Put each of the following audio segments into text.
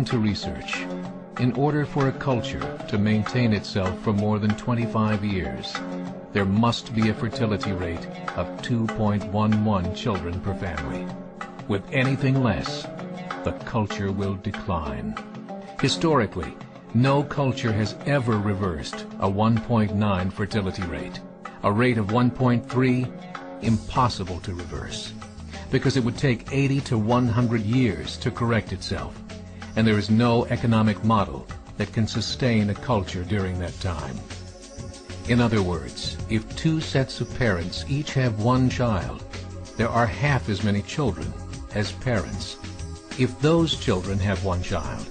to research, in order for a culture to maintain itself for more than 25 years, there must be a fertility rate of 2.11 children per family. With anything less, the culture will decline. Historically, no culture has ever reversed a 1.9 fertility rate. A rate of 1.3, impossible to reverse, because it would take 80 to 100 years to correct itself, and there is no economic model that can sustain a culture during that time. In other words, if two sets of parents each have one child, there are half as many children as parents. If those children have one child,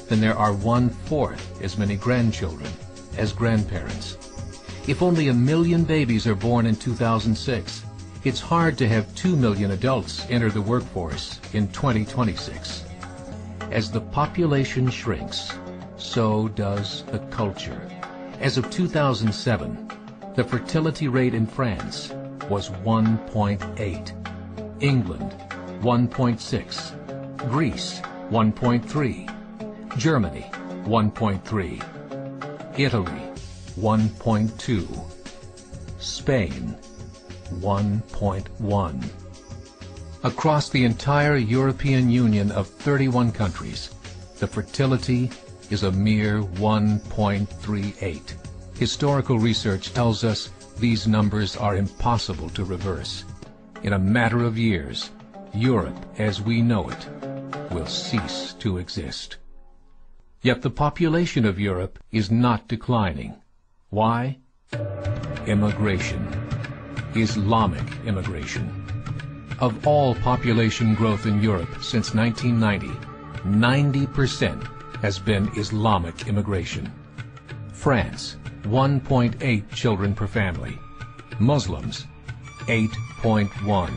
then there are 1/4 as many grandchildren as grandparents. If only 1 million babies are born in 2006, it's hard to have 2 million adults enter the workforce in 2026. As the population shrinks, so does the culture. As of 2007, the fertility rate in France was 1.8, England 1.6, Greece 1.3, Germany 1.3, Italy 1.2, Spain 1.1. Across the entire European Union of 31 countries, the fertility is a mere 1.38. Historical research tells us these numbers are impossible to reverse. In a matter of years, Europe as we know it will cease to exist. Yet the population of Europe is not declining. Why? Immigration. Islamic immigration. Of all population growth in Europe since 1990, 90% has been Islamic immigration. France, 1.8 children per family. Muslims, 8.1.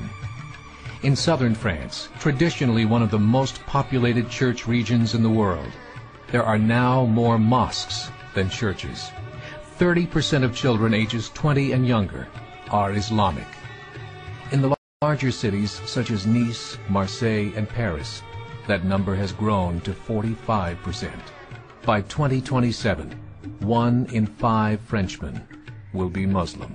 In southern France, traditionally one of the most populated church regions in the world, there are now more mosques than churches. 30% of children ages 20 and younger are Islamic. In the larger cities such as Nice, Marseille, and Paris, that number has grown to 45%. By 2027, 1 in 5 Frenchmen will be Muslim.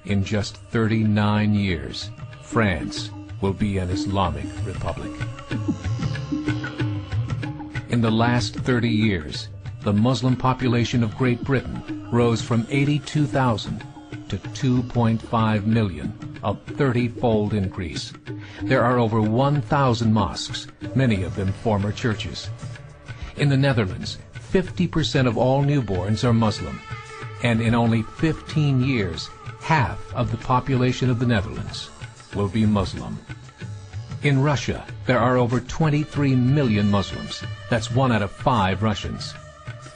In just 39 years, France will be an Islamic republic. In the last 30 years, the Muslim population of Great Britain rose from 82,000 to 2.5 million, a 30-fold increase. There are over 1,000 mosques, many of them former churches. In the Netherlands, 50% of all newborns are Muslim, and in only 15 years, half of the population of the Netherlands will be Muslim. In Russia, there are over 23 million Muslims. That's 1 out of 5 Russians.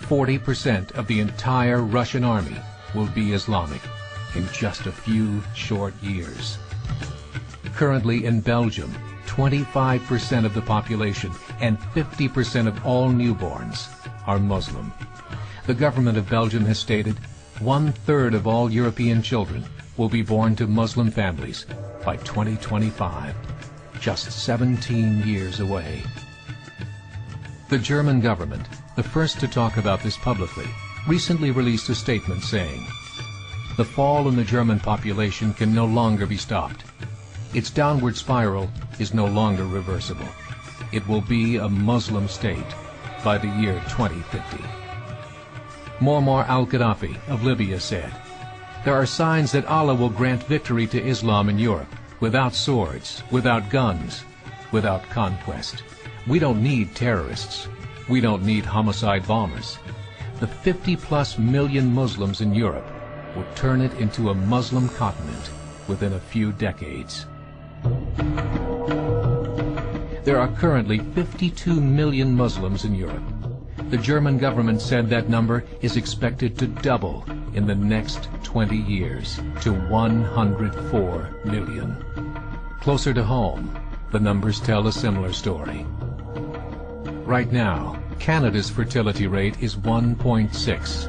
40% of the entire Russian army will be Islamic in just a few short years. Currently in Belgium, 25% of the population and 50% of all newborns are Muslim. The government of Belgium has stated 1/3 of all European children will be born to Muslim families by 2025, just 17 years away. The German government, the first to talk about this publicly, recently released a statement saying, "The fall in the German population can no longer be stopped. Its downward spiral is no longer reversible. It will be a Muslim state by the year 2050. Muammar al-Gaddafi of Libya said, "There are signs that Allah will grant victory to Islam in Europe, without swords, without guns, without conquest. We don't need terrorists. We don't need homicide bombers. The 50+ million Muslims in Europe will turn it into a Muslim continent within a few decades." There are currently 52 million Muslims in Europe. The German government said that number is expected to double in the next 20 years to 104 million. Closer to home, the numbers tell a similar story. Right now, Canada's fertility rate is 1.6,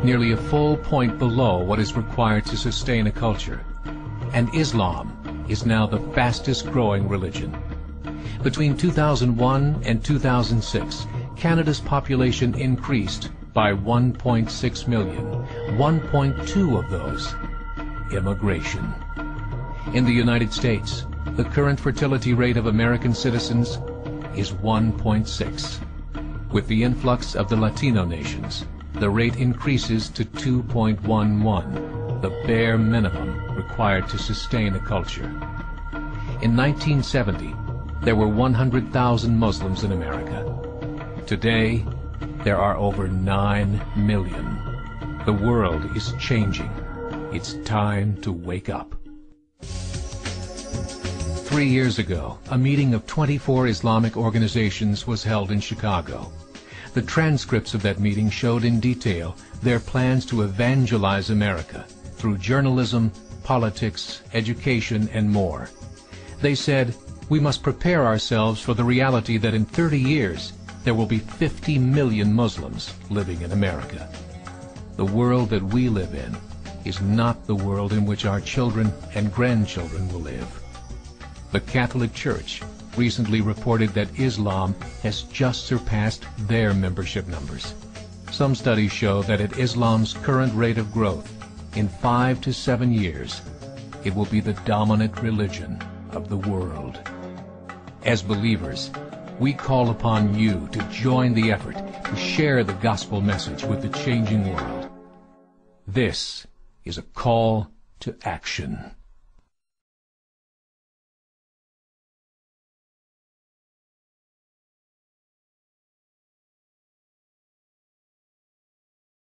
nearly a full point below what is required to sustain a culture. And Islam is now the fastest growing religion. Between 2001 and 2006, Canada's population increased by 1.6 million, 1.2 of those immigration. In the United States, the current fertility rate of American citizens is 1.6. With the influx of the Latino nations, the rate increases to 2.11, the bare minimum required to sustain a culture. In 1970, there were 100,000 Muslims in America. Today, there are over 9 million. The world is changing. It's time to wake up. 3 years ago, a meeting of 24 Islamic organizations was held in Chicago. The transcripts of that meeting showed in detail their plans to evangelize America through journalism, politics, education, and more. They said, we must prepare ourselves for the reality that in 30 years, there will be 50 million Muslims living in America. The world that we live in is not the world in which our children and grandchildren will live. The Catholic Church recently reported that Islam has just surpassed their membership numbers. Some studies show that at Islam's current rate of growth, in 5 to 7 years, it will be the dominant religion of the world. As believers, we call upon you to join the effort to share the gospel message with the changing world. This is a call to action.